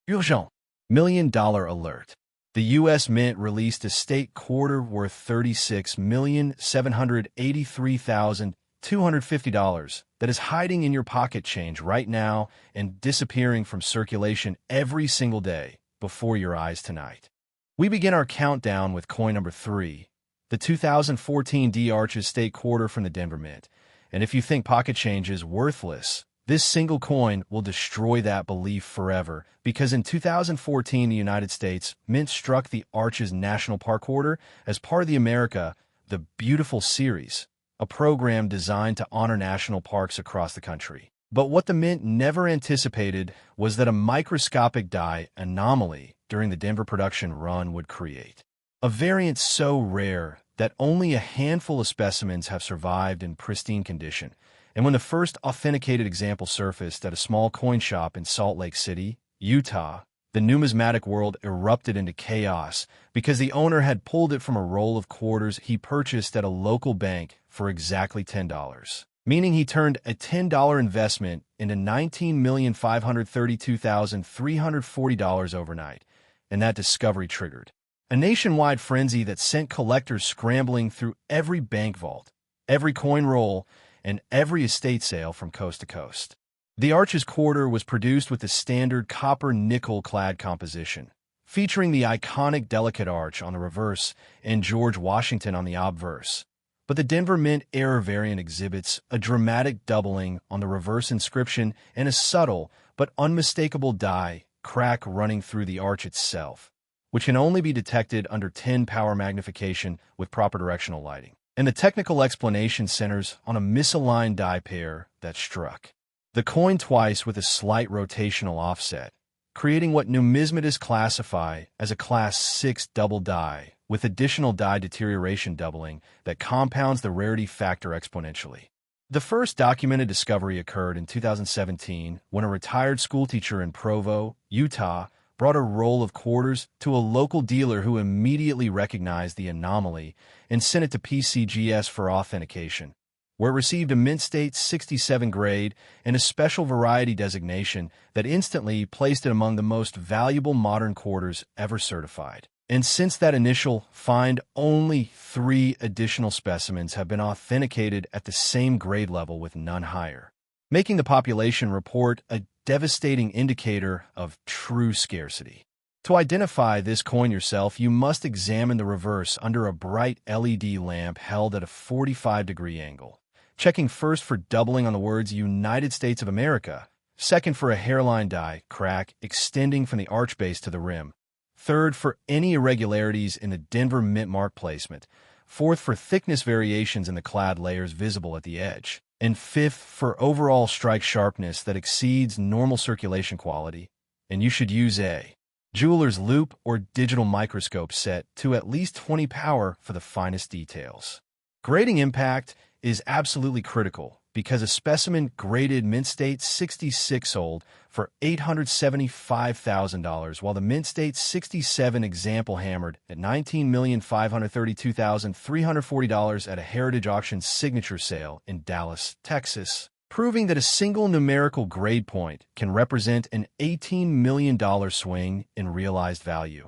Urgent. $1 million alert. The U.S. Mint released a state quarter worth $36,783,250 that is hiding in your pocket change right now and disappearing from circulation every single day before your eyes tonight. We begin our countdown with coin number 3, the 2014 D Arches state quarter from the Denver Mint. And if you think pocket change is worthless, this single coin will destroy that belief forever, because in 2014, the United States Mint struck the Arches National Park quarter as part of the America the Beautiful series, a program designed to honor national parks across the country. But what the Mint never anticipated was that a microscopic die anomaly during the Denver production run would create a variant so rare that only a handful of specimens have survived in pristine condition. And when the first authenticated example surfaced at a small coin shop in Salt Lake City, Utah, the numismatic world erupted into chaos because the owner had pulled it from a roll of quarters he purchased at a local bank for exactly $10, meaning he turned a $10 investment into $19,532,340 overnight, and that discovery triggered a nationwide frenzy that sent collectors scrambling through every bank vault, every coin roll, and every estate sale from coast to coast. The Arches quarter was produced with the standard copper-nickel-clad composition, featuring the iconic delicate arch on the reverse and George Washington on the obverse. But the Denver Mint error variant exhibits a dramatic doubling on the reverse inscription and a subtle but unmistakable die crack running through the arch itself, which can only be detected under 10 power magnification with proper directional lighting. And the technical explanation centers on a misaligned die pair that struck the coin twice with a slight rotational offset, creating what numismatists classify as a Class 6 double die, with additional die deterioration doubling that compounds the rarity factor exponentially. The first documented discovery occurred in 2017 when a retired schoolteacher in Provo, Utah, brought a roll of quarters to a local dealer who immediately recognized the anomaly and sent it to PCGS for authentication, where it received a Mint State 67 grade and a special variety designation that instantly placed it among the most valuable modern quarters ever certified. And since that initial find, only 3 additional specimens have been authenticated at the same grade level with none higher, making the population report a devastating indicator of true scarcity. To identify this coin yourself, you must examine the reverse under a bright LED lamp held at a 45-degree angle, checking first for doubling on the words United States of America, second for a hairline die crack extending from the arch base to the rim, third for any irregularities in the Denver Mint mark placement, fourth for thickness variations in the clad layers visible at the edge, and fifth for overall strike sharpness that exceeds normal circulation quality. And you should use a jeweler's loupe or digital microscope set to at least 20 power for the finest details. Grading impact is absolutely critical because a specimen graded Mint State 66 sold for $875,000, while the Mint State 67 example hammered at $19,532,340 at a Heritage Auction signature sale in Dallas, Texas, proving that a single numerical grade point can represent an $18 million swing in realized value.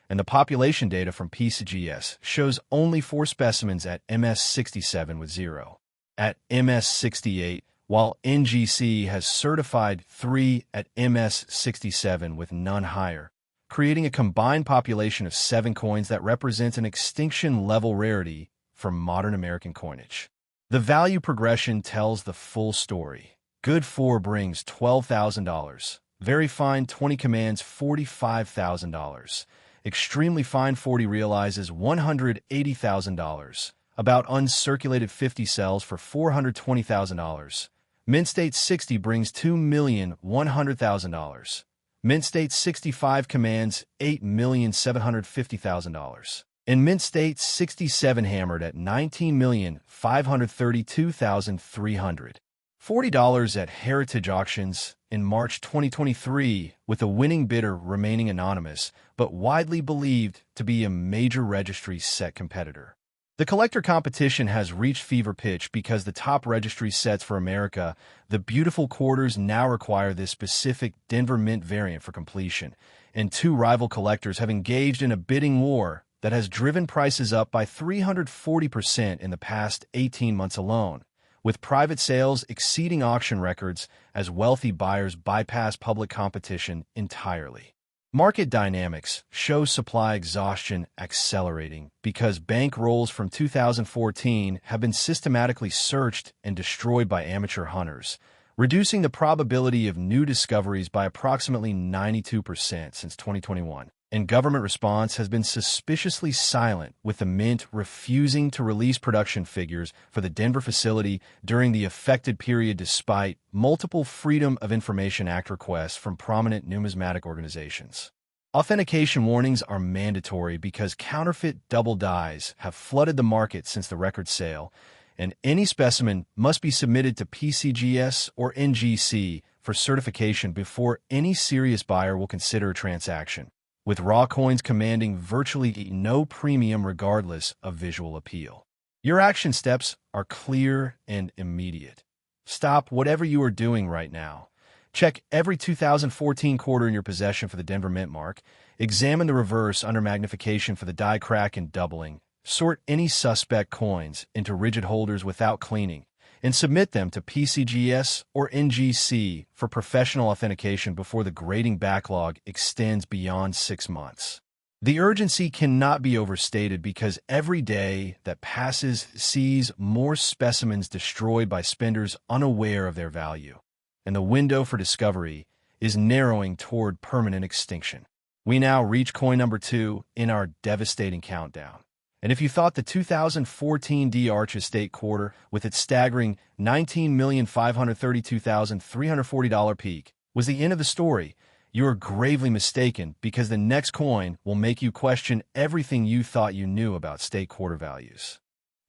And the population data from PCGS shows only 4 specimens at MS67 with 0 at MS68, while NGC has certified 3 at MS67 with none higher, creating a combined population of 7 coins that represents an extinction-level rarity for modern American coinage. The value progression tells the full story. Good 4 brings $12,000. Very fine 20 commands $45,000. Extremely fine 40 realizes $180,000. About uncirculated 50 sells for $420,000. Mint State 60 brings $2,100,000. Mint State 65 commands $8,750,000. And Mint State 67 hammered at $19,532,300. $40 at Heritage Auctions in March 2023, with a winning bidder remaining anonymous, but widely believed to be a major registry set competitor. The collector competition has reached fever pitch because the top registry sets for America, the beautiful quarters, now require this specific Denver Mint variant for completion, and two rival collectors have engaged in a bidding war that has driven prices up by 340% in the past 18 months alone, with private sales exceeding auction records as wealthy buyers bypass public competition entirely. Market dynamics show supply exhaustion accelerating because bank rolls from 2014 have been systematically searched and destroyed by amateur hunters, reducing the probability of new discoveries by approximately 92% since 2021. And government response has been suspiciously silent, with the Mint refusing to release production figures for the Denver facility during the affected period despite multiple Freedom of Information Act requests from prominent numismatic organizations. Authentication warnings are mandatory because counterfeit double dies have flooded the market since the record sale, and any specimen must be submitted to PCGS or NGC for certification before any serious buyer will consider a transaction, with raw coins commanding virtually no premium regardless of visual appeal. Your action steps are clear and immediate. Stop whatever you are doing right now. Check every 2014 quarter in your possession for the Denver Mint mark. Examine the reverse under magnification for the die crack and doubling. Sort any suspect coins into rigid holders without cleaning, and submit them to PCGS or NGC for professional authentication before the grading backlog extends beyond 6 months. The urgency cannot be overstated because every day that passes sees more specimens destroyed by spenders unaware of their value, and the window for discovery is narrowing toward permanent extinction. We now reach coin number 2 in our devastating countdown. And if you thought the 2014 D Arch Estate quarter, with its staggering $19,532,340 peak, was the end of the story, you are gravely mistaken because the next coin will make you question everything you thought you knew about state quarter values.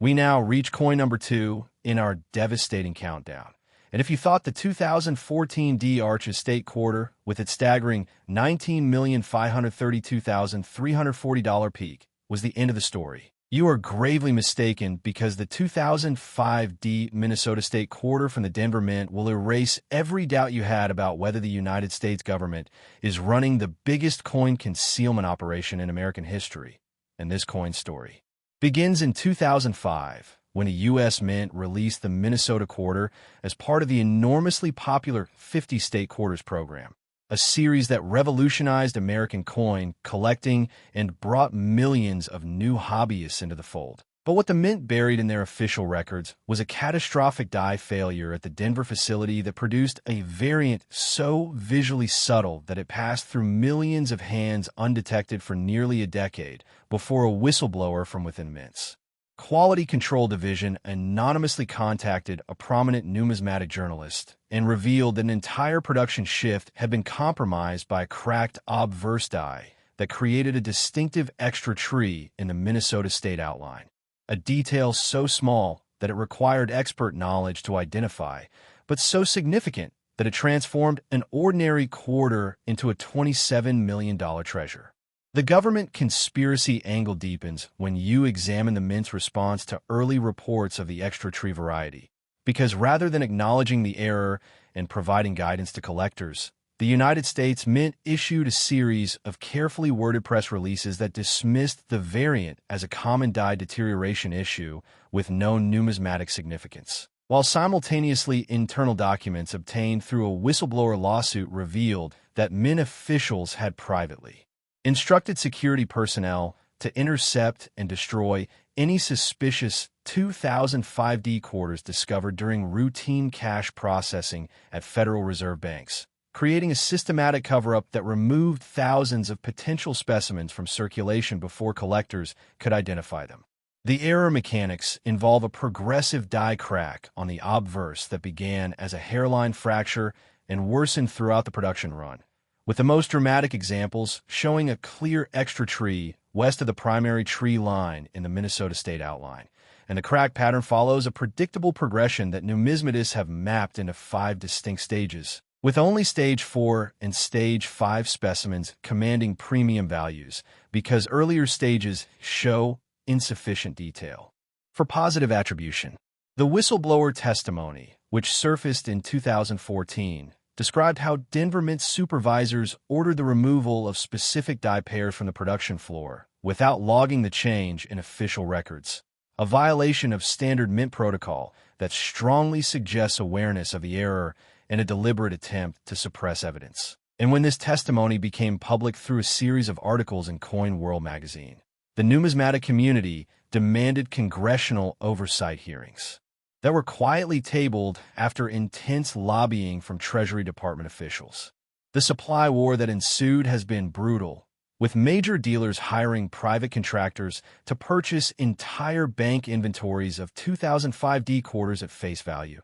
We now reach coin number 2 in our devastating countdown. And if you thought the 2014 D Arch Estate quarter, with its staggering $19,532,340 peak, was the end of the story, you are gravely mistaken because the 2005 D Minnesota State quarter from the Denver Mint will erase every doubt you had about whether the United States government is running the biggest coin concealment operation in American history. And this coin story begins in 2005, when a U.S. Mint released the Minnesota quarter as part of the enormously popular 50 State Quarters program, a series that revolutionized American coin collecting and brought millions of new hobbyists into the fold. But what the Mint buried in their official records was a catastrophic die failure at the Denver facility that produced a variant so visually subtle that it passed through millions of hands undetected for nearly a decade before a whistleblower from within Mint's Quality Control Division anonymously contacted a prominent numismatic journalist and revealed that an entire production shift had been compromised by a cracked obverse die that created a distinctive extra tree in the Minnesota state outline, a detail so small that it required expert knowledge to identify, but so significant that it transformed an ordinary quarter into a $27 million treasure. The government conspiracy angle deepens when you examine the Mint's response to early reports of the extra tree variety, because rather than acknowledging the error and providing guidance to collectors, the United States Mint issued a series of carefully worded press releases that dismissed the variant as a common die deterioration issue with no numismatic significance, while simultaneously internal documents obtained through a whistleblower lawsuit revealed that Mint officials had privately instructed security personnel to intercept and destroy any suspicious 2005 D quarters discovered during routine cash processing at Federal Reserve banks, creating a systematic cover-up that removed thousands of potential specimens from circulation before collectors could identify them. The error mechanics involve a progressive die crack on the obverse that began as a hairline fracture and worsened throughout the production run, with the most dramatic examples showing a clear extra tree west of the primary tree line in the Minnesota state outline. And the crack pattern follows a predictable progression that numismatists have mapped into 5 distinct stages, with only Stage 4 and Stage 5 specimens commanding premium values because earlier stages show insufficient detail. For positive attribution, the whistleblower testimony, which surfaced in 2014, described how Denver Mint supervisors ordered the removal of specific die pairs from the production floor without logging the change in official records, a violation of standard Mint protocol that strongly suggests awareness of the error and a deliberate attempt to suppress evidence. And when this testimony became public through a series of articles in Coin World magazine, the numismatic community demanded congressional oversight hearings that were quietly tabled after intense lobbying from Treasury Department officials. The supply war that ensued has been brutal, with major dealers hiring private contractors to purchase entire bank inventories of 2005 D quarters at face value,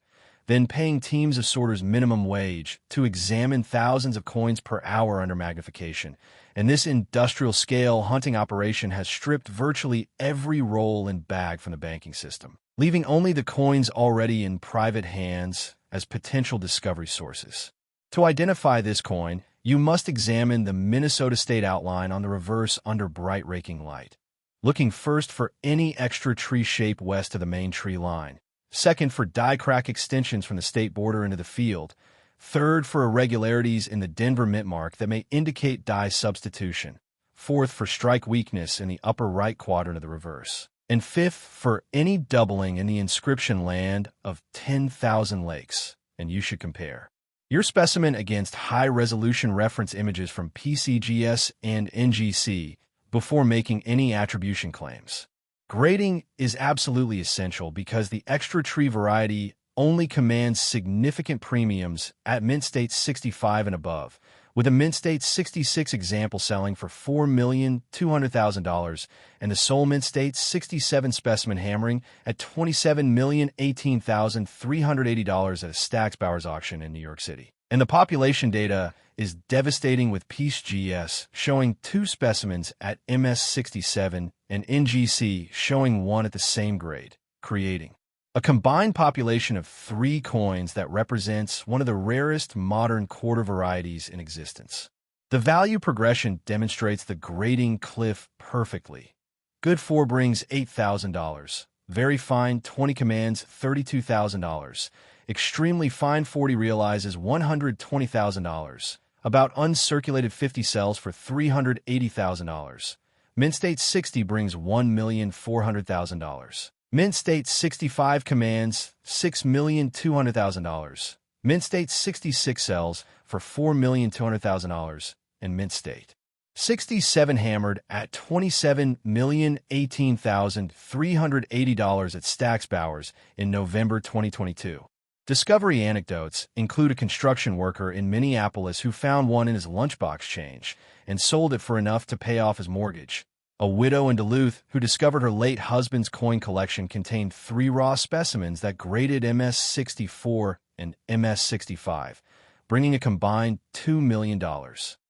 then paying teams of sorters minimum wage to examine thousands of coins per hour under magnification. And this industrial-scale hunting operation has stripped virtually every roll and bag from the banking system, leaving only the coins already in private hands as potential discovery sources. To identify this coin, you must examine the Minnesota state outline on the reverse under bright raking light, looking first for any extra tree shape west of the main tree line, second for die crack extensions from the state border into the field, third for irregularities in the Denver Mint mark that may indicate die substitution, fourth for strike weakness in the upper right quadrant of the reverse, and fifth for any doubling in the inscription land of 10,000 lakes, and you should compare your specimen against high-resolution reference images from PCGS and NGC before making any attribution claims. Grading is absolutely essential because the extra tree variety only commands significant premiums at Mint State 65 and above, with a Mint State 66 example selling for $4,200,000 and the Soul Mint State 67 specimen hammering at $27,018,380 at a Stacksbowers auction in New York City. And the population data is devastating, with PCGS showing 2 specimens at MS 67 and NGC showing 1 at the same grade, creating a combined population of 3 coins that represents one of the rarest modern quarter varieties in existence. The value progression demonstrates the grading cliff perfectly. Good 4 brings $8,000. Very fine 20 commands $32,000. Extremely fine 40 realizes $120,000. About uncirculated 50 sells for $380,000. Mint State 60 brings $1,400,000. Mint State 65 commands $6,200,000. Mint State 66 sells for $4,200,000, and Mint State 67 hammered at $27,018,380 at Stacksbowers in November 2022. Discovery anecdotes include a construction worker in Minneapolis who found one in his lunchbox change and sold it for enough to pay off his mortgage. A widow in Duluth who discovered her late husband's coin collection contained 3 raw specimens that graded MS 64 and MS 65, bringing a combined $2 million.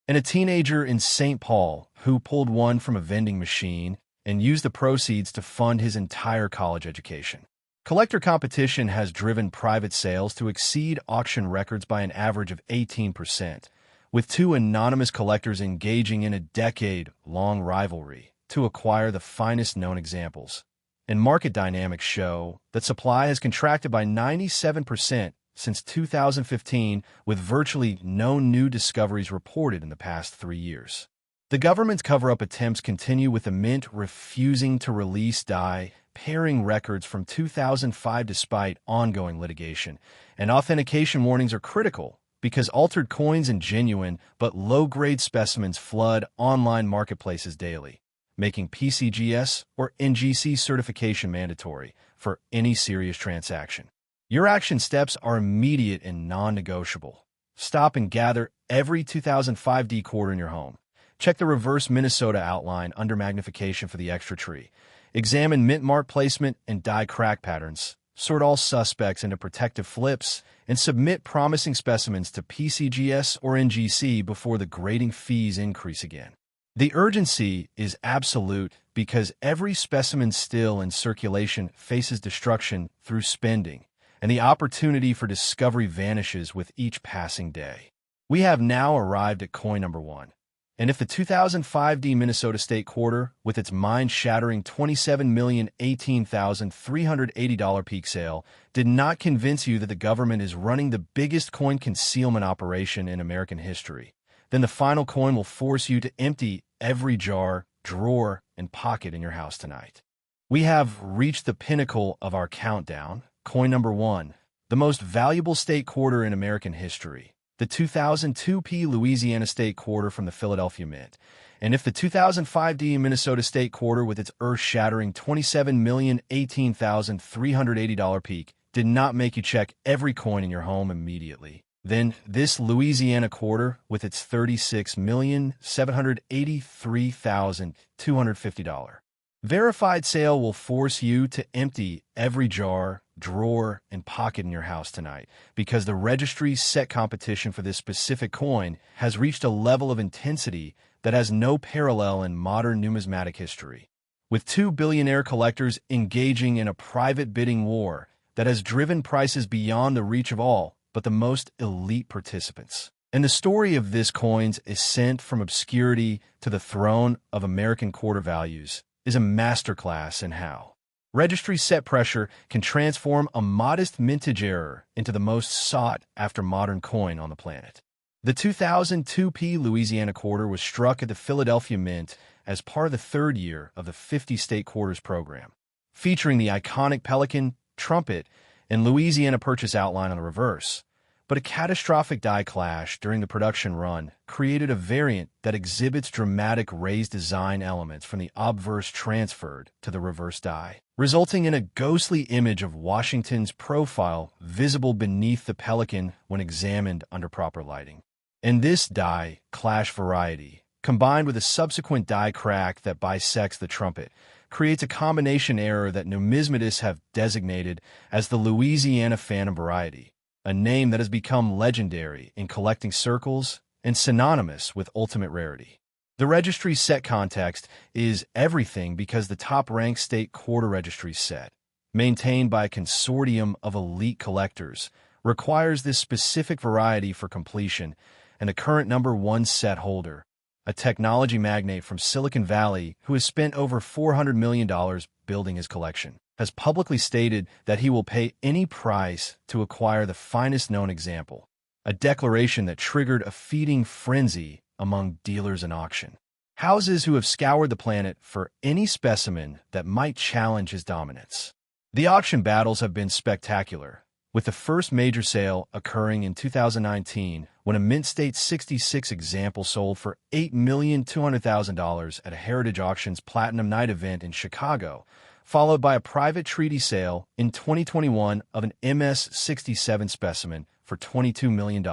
And a teenager in St. Paul who pulled one from a vending machine and used the proceeds to fund his entire college education. Collector competition has driven private sales to exceed auction records by an average of 18%, with 2 anonymous collectors engaging in a decade-long rivalry to acquire the finest known examples. And market dynamics show that supply has contracted by 97% since 2015, with virtually no new discoveries reported in the past 3 years. The government's cover-up attempts continue, with the Mint refusing to release die pairing records from 2005 despite ongoing litigation, and authentication warnings are critical because altered coins and genuine but low-grade specimens flood online marketplaces daily, making PCGS or NGC certification mandatory for any serious transaction. Your action steps are immediate and non-negotiable. Stop and gather every 2005 D quarter in your home. Check the reverse Minnesota outline under magnification for the extra tree. Examine mint mark placement and die crack patterns. Sort all suspects into protective flips, and submit promising specimens to PCGS or NGC before the grading fees increase again. The urgency is absolute because every specimen still in circulation faces destruction through spending, and the opportunity for discovery vanishes with each passing day. We have now arrived at coin number 1. And if the 2005 Minnesota State Quarter, with its mind-shattering $27,018,380 peak sale, did not convince you that the government is running the biggest coin concealment operation in American history, then the final coin will force you to empty every jar, drawer, and pocket in your house tonight. We have reached the pinnacle of our countdown. Coin number 1, the most valuable state quarter in American history, the 2002 Louisiana State Quarter from the Philadelphia Mint. And if the 2005 Minnesota State Quarter with its earth-shattering $27,018,380 peak did not make you check every coin in your home immediately, then this Louisiana Quarter with its $36,783,250 verified sale will force you to empty every jar, drawer, and pocket in your house tonight, because the registry's set competition for this specific coin has reached a level of intensity that has no parallel in modern numismatic history. With 2 billionaire collectors engaging in a private bidding war that has driven prices beyond the reach of all but the most elite participants. And the story of this coin's ascent from obscurity to the throne of American quarter values is a masterclass in how registry set pressure can transform a modest mintage error into the most sought-after modern coin on the planet. The 2002 Louisiana Quarter was struck at the Philadelphia Mint as part of the third year of the 50 State Quarters program, featuring the iconic pelican, trumpet, and Louisiana Purchase outline on the reverse. But a catastrophic die clash during the production run created a variant that exhibits dramatic raised design elements from the obverse transferred to the reverse die, resulting in a ghostly image of Washington's profile visible beneath the pelican when examined under proper lighting. And this die clash variety, combined with a subsequent die crack that bisects the trumpet, creates a combination error that numismatists have designated as the Louisiana Phantom variety, a name that has become legendary in collecting circles and synonymous with ultimate rarity. The registry's set context is everything because the top-ranked state quarter registry set, maintained by a consortium of elite collectors, requires this specific variety for completion, and the current number 1 set holder, a technology magnate from Silicon Valley who has spent over $400 million building his collection, has publicly stated that he will pay any price to acquire the finest known example, a declaration that triggered a feeding frenzy among dealers in auction houses who have scoured the planet for any specimen that might challenge his dominance. The auction battles have been spectacular, with the first major sale occurring in 2019 when a Mint State 66 example sold for $8,200,000 at a Heritage Auctions Platinum Night event in Chicago, followed by a private treaty sale in 2021 of an MS-67 specimen for $22 million,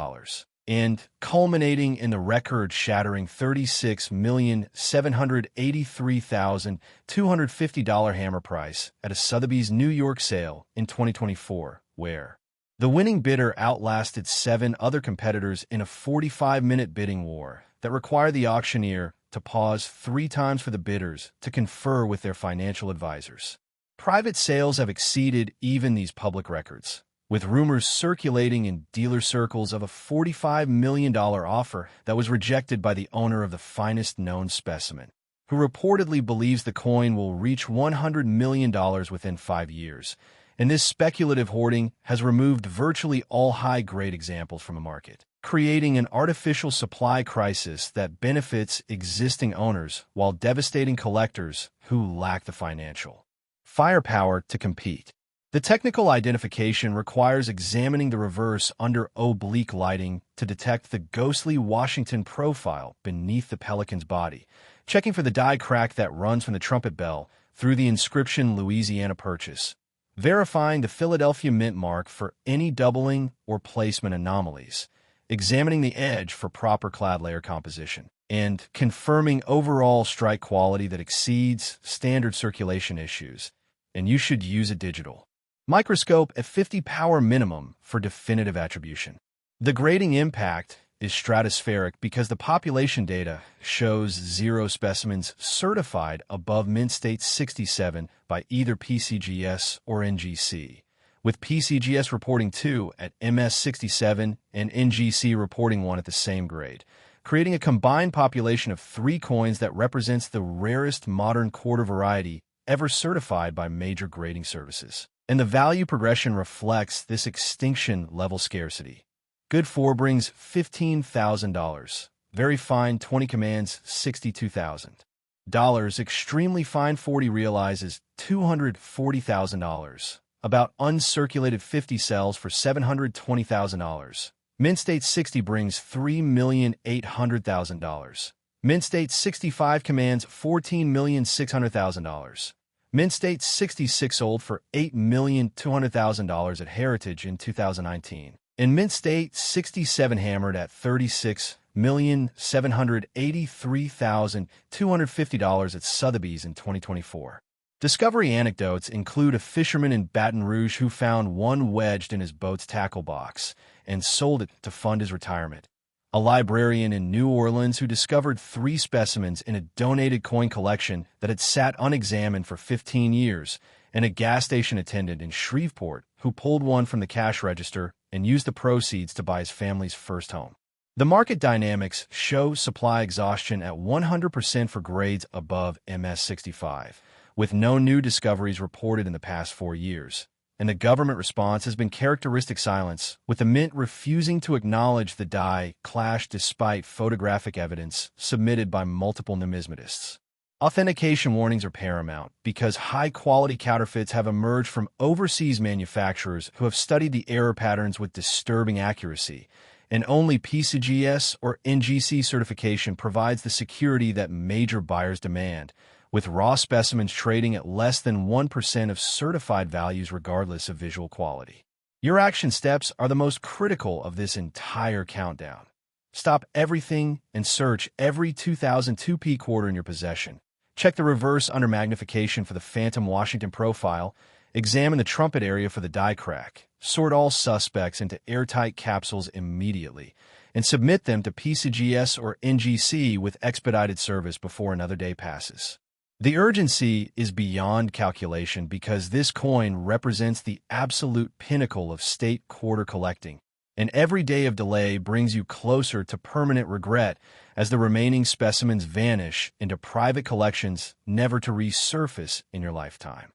and culminating in the record-shattering $36,783,250 hammer price at a Sotheby's New York sale in 2024, where the winning bidder outlasted 7 other competitors in a 45-minute bidding war that required the auctioneer to pause 3 times for the bidders to confer with their financial advisors. Private sales have exceeded even these public records, with rumors circulating in dealer circles of a $45 million offer that was rejected by the owner of the finest known specimen, who reportedly believes the coin will reach $100 million within 5 years. And this speculative hoarding has removed virtually all high-grade examples from the market, creating an artificial supply crisis that benefits existing owners while devastating collectors who lack the financial firepower to compete. The technical identification requires examining the reverse under oblique lighting to detect the ghostly Washington profile beneath the pelican's body, checking for the die crack that runs from the trumpet bell through the inscription Louisiana Purchase, verifying the Philadelphia Mint mark for any doubling or placement anomalies, examining the edge for proper clad layer composition, and confirming overall strike quality that exceeds standard circulation issues, and you should use a digital microscope at 50 power minimum for definitive attribution. The grading impact is stratospheric because the population data shows 0 specimens certified above Mint State 67 by either PCGS or NGC, with PCGS reporting 2 at MS 67 and NGC reporting 1 at the same grade, creating a combined population of 3 coins that represents the rarest modern quarter variety ever certified by major grading services. And the value progression reflects this extinction-level scarcity. Good 4 brings $15,000. Very fine 20 commands $62,000. Extremely fine 40 realizes $240,000. About uncirculated 50 sells for $720,000. Mint State 60 brings $3,800,000. Mint State 65 commands $14,600,000. Mint State 66 sold for $8,200,000 at Heritage in 2019. And Mint State 67 hammered at $36,783,250 at Sotheby's in 2024. Discovery anecdotes include a fisherman in Baton Rouge who found one wedged in his boat's tackle box and sold it to fund his retirement. A librarian in New Orleans who discovered 3 specimens in a donated coin collection that had sat unexamined for 15 years, and a gas station attendant in Shreveport who pulled one from the cash register and used the proceeds to buy his family's first home. The market dynamics show supply exhaustion at 100% for grades above MS65, with no new discoveries reported in the past 4 years. And the government response has been characteristic silence, with the Mint refusing to acknowledge the die clash despite photographic evidence submitted by multiple numismatists. Authentication warnings are paramount because high-quality counterfeits have emerged from overseas manufacturers who have studied the error patterns with disturbing accuracy, and only PCGS or NGC certification provides the security that major buyers demand, with raw specimens trading at less than 1% of certified values regardless of visual quality. Your action steps are the most critical of this entire countdown. Stop everything and search every 2002p quarter in your possession. Check the reverse under magnification for the Phantom Washington profile. Examine the trumpet area for the die crack. Sort all suspects into airtight capsules immediately, and submit them to PCGS or NGC with expedited service before another day passes. The urgency is beyond calculation because this coin represents the absolute pinnacle of state quarter collecting, and every day of delay brings you closer to permanent regret as the remaining specimens vanish into private collections never to resurface in your lifetime.